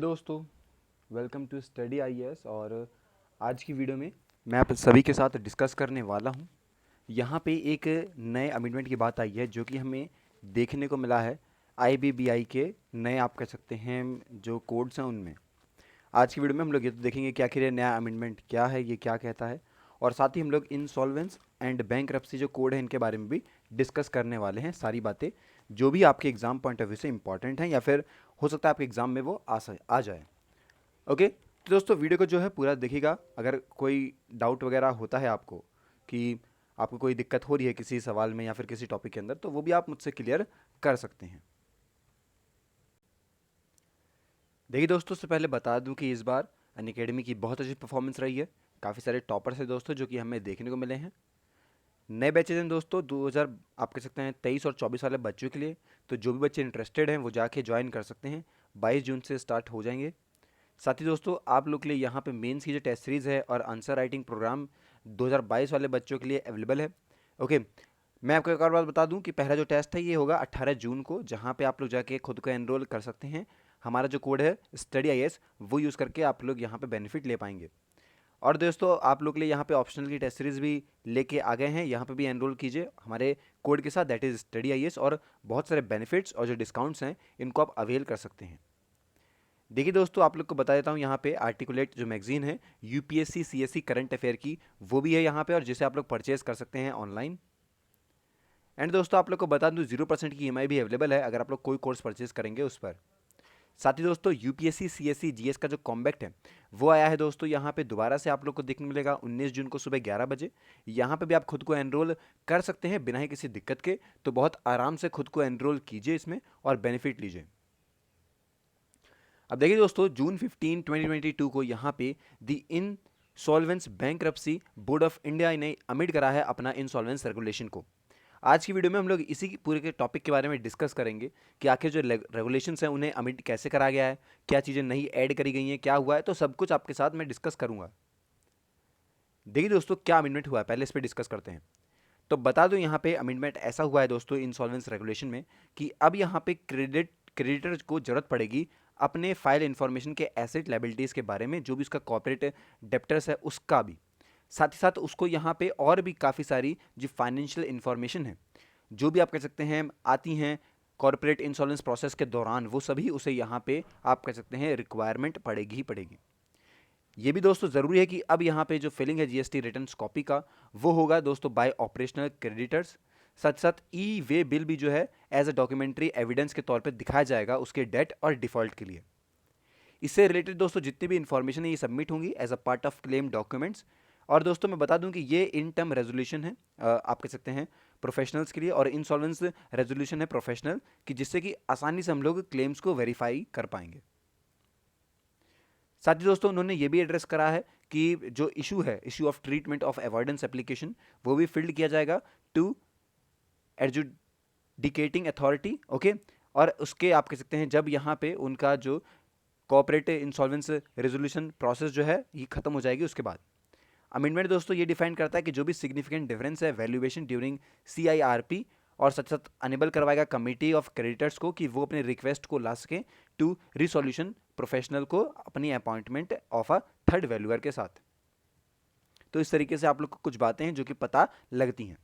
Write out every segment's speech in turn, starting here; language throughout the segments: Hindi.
दोस्तों, वेलकम टू स्टडी आईएएस। और आज की वीडियो में मैं आप सभी के साथ डिस्कस करने वाला हूं। यहाँ पे एक नए अमेंडमेंट की बात आई है जो कि हमें देखने को मिला है आईबीबीआई के नए, आप कह सकते हैं, जो कोड्स हैं उनमें। आज की वीडियो में हम लोग ये तो देखेंगे कि आखिर ये नया अमेंडमेंट क्या है, ये क्या कहता है, और साथ ही हम लोग इंसॉल्वेंस एंड बैंकरप्सी जो कोड है इनके बारे में भी डिस्कस करने वाले हैं। सारी बातें जो भी आपके एग्जाम पॉइंट ऑफ व्यू से इंपॉर्टेंट हैं या फिर हो सकता है आपके एग्जाम में वो आ जाए। ओके, तो दोस्तों वीडियो को जो है पूरा देखिएगा। अगर कोई डाउट वगैरह होता है आपको कि आपको कोई दिक्कत हो रही है किसी सवाल में या फिर किसी टॉपिक के अंदर, तो वो भी आप मुझसे क्लियर कर सकते हैं। देखिए दोस्तों, उससे पहले बता दूं कि इस बार अनअकैडमी की बहुत अच्छी परफॉर्मेंस रही है। काफ़ी सारे टॉपर्स हैं दोस्तों जो कि हमें देखने को मिले हैं। नए बैचेज हैं दोस्तों 2000, आप कह सकते हैं 23 और 24 वाले बच्चों के लिए। तो जो भी बच्चे इंटरेस्टेड हैं वो जाके ज्वाइन कर सकते हैं। 22 जून से स्टार्ट हो जाएंगे। साथ ही दोस्तों आप लोग के लिए यहाँ पे मेंस की जो टेस्ट सीरीज़ है और आंसर राइटिंग प्रोग्राम 2022 वाले बच्चों के लिए अवेलेबल है। ओके, मैं आपको एक और बात बता दूं कि पहला जो टेस्ट है ये होगा 18 जून को, जहाँ पे आप लोग जाके खुद को एनरोल कर सकते हैं। हमारा जो कोड है स्टडी आईएएस वो यूज़ करके आप लोग यहाँ पे बेनिफिट ले पाएंगे। और दोस्तों आप लोग के लिए यहाँ पे ऑप्शनल की टेस्ट सीरीज़ भी लेके आ गए हैं। यहाँ पे भी एनरोल कीजिए हमारे कोड के साथ, दैट इज़ स्टडी आईएएस, और बहुत सारे बेनिफिट्स और जो डिस्काउंट्स हैं इनको आप अवेल कर सकते हैं। देखिए दोस्तों, आप लोग को बता देता हूँ, यहाँ पे आर्टिकुलेट जो मैगजीन है यूपीएससी सीएससी करंट अफेयर की, वो भी है यहाँ पे, और जिसे आप लोग परचेज कर सकते हैं ऑनलाइन। एंड दोस्तों आप लोग को बता दूँ 0% की ईएमआई भी अवेलेबल है अगर आप लोग कोई कोर्स परचेज करेंगे उस पर। साथ ही दोस्तों यूपीएससी सीएससी जीएस का जो कॉम्बैक्ट है वो आया है दोस्तों, यहाँ पे दोबारा से आप लोग को देखने मिलेगा 19 जून को सुबह 11 बजे। यहाँ पे भी आप खुद को एनरोल कर सकते हैं बिना ही किसी दिक्कत के। तो बहुत आराम से खुद को एनरोल कीजिए इसमें और बेनिफिट लीजिए। अब देखिए दोस्तों, जून 15 2022 को यहाँ पे the insolvency bankruptcy board of India ने अमिट करा है अपना इंसॉल्वेंस रेगुलेशन को। आज की वीडियो में हम लोग इसी पूरे के टॉपिक के बारे में डिस्कस करेंगे कि आखिर जो रेगुलेशंस हैं उन्हें अमिट कैसे करा गया है, क्या चीज़ें नई ऐड करी गई हैं, क्या हुआ है, तो सब कुछ आपके साथ मैं डिस्कस करूंगा। देखिए दोस्तों, क्या अमेंडमेंट हुआ है पहले इस पर डिस्कस करते हैं। तो बता दूं, यहाँ पे अमेंडमेंट ऐसा हुआ है दोस्तों इंसॉल्वेंस रेगुलेशन में कि अब यहाँ पे क्रेडिटर को जरूरत पड़ेगी अपने फाइल इन्फॉर्मेशन के एसेट लायबिलिटीज़ के बारे में, जो भी उसका कॉर्पोरेट डेप्टर्स है उसका भी। साथ ही साथ उसको यहाँ पे और भी काफ़ी सारी जो फाइनेंशियल इन्फॉर्मेशन है जो भी आप कह सकते हैं आती हैं कॉर्पोरेट इंश्योरेंस प्रोसेस के दौरान, वो सभी उसे यहाँ पे आप कह सकते हैं रिक्वायरमेंट पड़ेगी ही पड़ेगी। ये भी दोस्तों ज़रूरी है कि अब यहाँ पे जो फिलिंग है जीएसटी रिटर्न्स कॉपी का, वो होगा दोस्तों बाय ऑपरेशनल क्रेडिटर्स। साथ साथ ई वे बिल भी जो है एज अ डॉक्यूमेंट्री एविडेंस के तौर पे दिखाया जाएगा उसके डेट और डिफॉल्ट के लिए। इससे रिलेटेड दोस्तों जितनी भी इंफॉर्मेशन है ये सबमिट होंगी as a part of claim documents. और दोस्तों मैं बता दूं कि ये इन टर्म रेजोल्यूशन है, आप कह सकते हैं प्रोफेशनल्स के लिए, और इंसॉल्वेंस रेजोल्यूशन है प्रोफेशनल कि जिससे कि आसानी से हम लोग क्लेम्स को वेरीफाई कर पाएंगे। साथ ही दोस्तों उन्होंने ये भी एड्रेस करा है कि जो इशू है, issue of treatment of avoidance application, वो भी फिल्ड किया जाएगा टू एडजुडिकेटिंग अथॉरिटी। ओके, और उसके आप कह सकते हैं जब यहाँ पे उनका जो कोऑपरेट इंसॉल्वेंस रेजोल्यूशन प्रोसेस जो है ये खत्म हो जाएगी उसके बाद। अमेंडमेंट दोस्तों ये डिफाइन करता है कि जो भी सिग्निफिकेंट डिफरेंस है वैल्यूएशन ड्यूरिंग सीआईआरपी, और साथ साथ अनेबल करवाएगा कमिटी ऑफ क्रेडिटर्स को कि वो अपने रिक्वेस्ट को ला सकें टू रिसोल्यूशन प्रोफेशनल को अपनी appointment of a third valuer के साथ। तो इस तरीके से आप लोग को कुछ बातें हैं जो कि पता लगती हैं।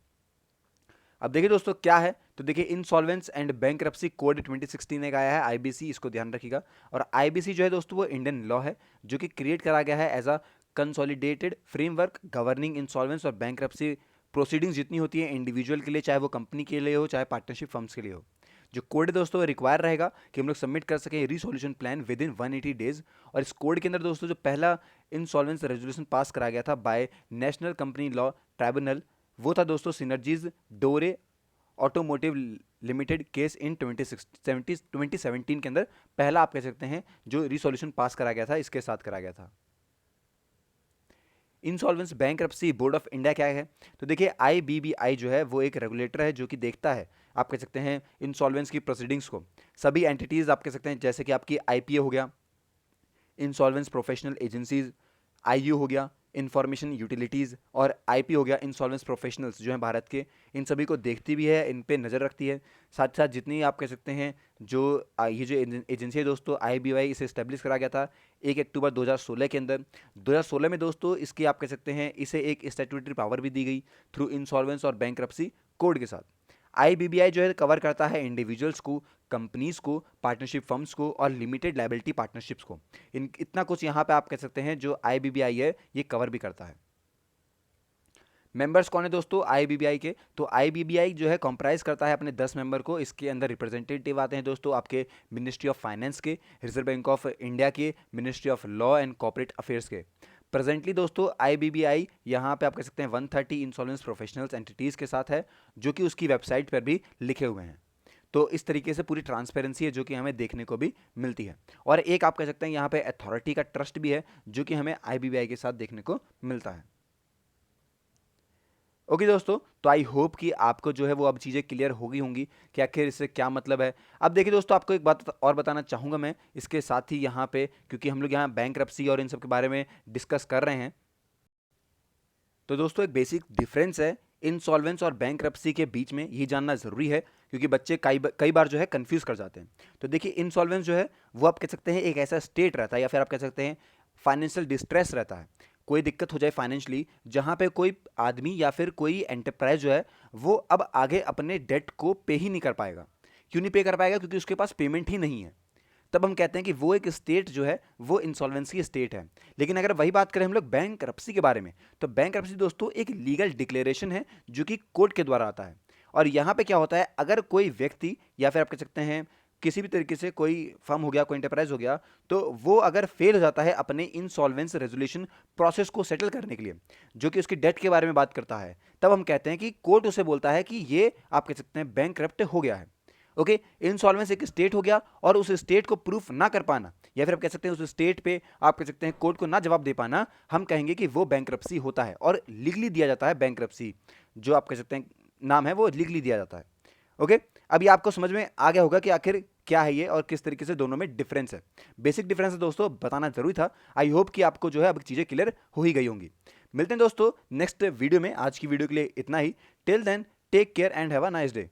अब देखिए दोस्तों क्या है, तो देखिए इंसॉल्वेंस एंड बैंकरप्सी कोड 2016 एक आया है आईबीसी, इसको ध्यान रखिएगा। और आईबीसी जो है दोस्तों वो इंडियन लॉ है जो कि क्रिएट करा गया है as a consolidated framework governing insolvency और बैंकरप्सी प्रोसीडिंग्स जितनी होती है इंडिविजुअल के लिए, चाहे वो कंपनी के लिए हो चाहे पार्टनरशिप फर्म्स के लिए हो। जो कोड है दोस्तों रिक्वायर रहेगा कि हम लोग सबमिट कर सकें resolution plan with in 180 days. और इस कोड के अंदर दोस्तों जो पहला इंसॉल्वेंस रेजोल्यूशन पास करा गया था by National Company Law Tribunal, वो था दोस्तों सिनर्जीज डोरे ऑटोमोटिव लिमिटेड केस इन 2017 के अंदर पहला आप कह सकते हैं जो रिसोल्यूशन पास करा गया था, इसके साथ करा गया था। इंसॉल्वेंस बैंकरप्सी बोर्ड ऑफ इंडिया क्या है, तो देखिए आईबीबीआई जो है वो एक रेगुलेटर है जो कि देखता है आप कह सकते हैं इंसॉल्वेंस की प्रोसीडिंग्स को। सभी एंटिटीज आप कह सकते हैं जैसे कि आपकी आईपीए हो गया, इंसॉल्वेंस प्रोफेशनल एजेंसीज आईयू हो गया, इंफॉर्मेशन यूटिलिटीज़ और आईपी हो गया, इंसॉल्वेंस प्रोफेशनल्स जो हैं भारत के, इन सभी को देखती भी है, इन पे नज़र रखती है। साथ साथ जितनी आप कह सकते हैं जो ये जो एजेंसी है दोस्तों, IBY, इसे इस्टेब्लिश करा गया था 1 अक्टूबर 2016 के अंदर। 2016 में दोस्तों इसकी आप कह सकते हैं इसे एक स्टैट्यूटरी पावर भी दी गई थ्रू इंसॉल्वेंस और बैंक्रप्सी कोड के साथ। IBBI जो है कवर करता है इंडिविजुअल्स को, कंपनीज को, पार्टनरशिप फर्म्स को और लिमिटेड लायबिलिटी पार्टनरशिप्स को। इन इतना कुछ यहाँ पे आप कह सकते हैं जो IBBI है ये कवर भी करता है। मेंबर्स कौन है दोस्तों IBBI के? तो IBBI जो है कॉम्प्राइज करता है अपने 10 मेंबर को। इसके अंदर रिप्रेजेंटेटिव आते हैं दोस्तों आपके मिनिस्ट्री ऑफ फाइनेंस के, रिजर्व बैंक ऑफ इंडिया के, ministry of law and corporate affairs के। प्रेजेंटली दोस्तों IBBI यहाँ पे आप कह सकते हैं 130 इंसॉल्वेंस प्रोफेशनल्स एंटिटीज़ के साथ है, जो कि उसकी वेबसाइट पर भी लिखे हुए हैं। तो इस तरीके से पूरी ट्रांसपेरेंसी है जो कि हमें देखने को भी मिलती है। और एक आप कह सकते हैं यहाँ पे अथॉरिटी का ट्रस्ट भी है जो कि हमें IBBI के साथ देखने को मिलता है। ओके दोस्तों, तो आई होप कि आपको जो है वो अब चीज़ें क्लियर हो गई होंगी कि आखिर इससे क्या मतलब है। अब देखिए दोस्तों, आपको एक बात और बताना चाहूँगा मैं इसके साथ ही यहाँ पे, क्योंकि हम लोग यहाँ बैंक्रप्सी और इन सब के बारे में डिस्कस कर रहे हैं। तो दोस्तों एक बेसिक डिफरेंस है इंसॉल्वेंस और बैंक्रप्सी के बीच में, ये जानना ज़रूरी है क्योंकि बच्चे कई बार जो है कंफ्यूज कर जाते हैं। तो देखिए इंसॉल्वेंस जो है वो आप कह सकते हैं एक ऐसा स्टेट रहता है या फिर आप कह सकते हैं फाइनेंशियल डिस्ट्रेस रहता है। कोई दिक्कत हो जाए फाइनेंशियली, जहाँ पे कोई आदमी या फिर कोई एंटरप्राइज जो है वो अब आगे अपने डेट को पे ही नहीं कर पाएगा। क्यों नहीं पे कर पाएगा? क्योंकि उसके पास पेमेंट ही नहीं है। तब हम कहते हैं कि वो एक स्टेट जो है वो इंसॉल्वेंसी स्टेट है। लेकिन अगर वही बात करें हम लोग बैंक्रप्सी के बारे में, तो बैंक्रप्सी दोस्तों एक लीगल डिक्लेरेशन है जो कि कोर्ट के द्वारा आता है। और यहाँ पे क्या होता है, अगर कोई व्यक्ति या फिर आप कह सकते हैं किसी भी तरीके से कोई फर्म हो गया, कोई इंटरप्राइज हो गया, तो वो अगर फेल हो जाता है अपने इंसॉल्वेंस रेजोल्यूशन प्रोसेस को सेटल करने के लिए, जो कि उसकी डेट के बारे में बात करता है, तब हम कहते हैं कि कोर्ट उसे बोलता है कि ये आप कह सकते हैं बैंकरप्ट हो गया है। ओके, इंसॉल्वेंस एक स्टेट हो गया और उस स्टेट को प्रूफ ना कर पाना या फिर आप कह सकते हैं उस स्टेट पे आप कह सकते हैं कोर्ट को ना जवाब दे पाना, हम कहेंगे कि वो बैंक्रप्सी होता है और लीगली दिया जाता है। बैंक्रप्सी जो आप कह सकते हैं नाम है वो लीगली दिया जाता है। ओके, अभी आपको समझ में आ गया होगा कि आखिर क्या है ये और किस तरीके से दोनों में डिफरेंस है। बेसिक डिफरेंस है दोस्तों, बताना जरूरी था। आई होप कि आपको जो है अब चीज़ें क्लियर हो ही गई होंगी। मिलते हैं दोस्तों नेक्स्ट वीडियो में। आज की वीडियो के लिए इतना ही। Till then take care and have a nice day.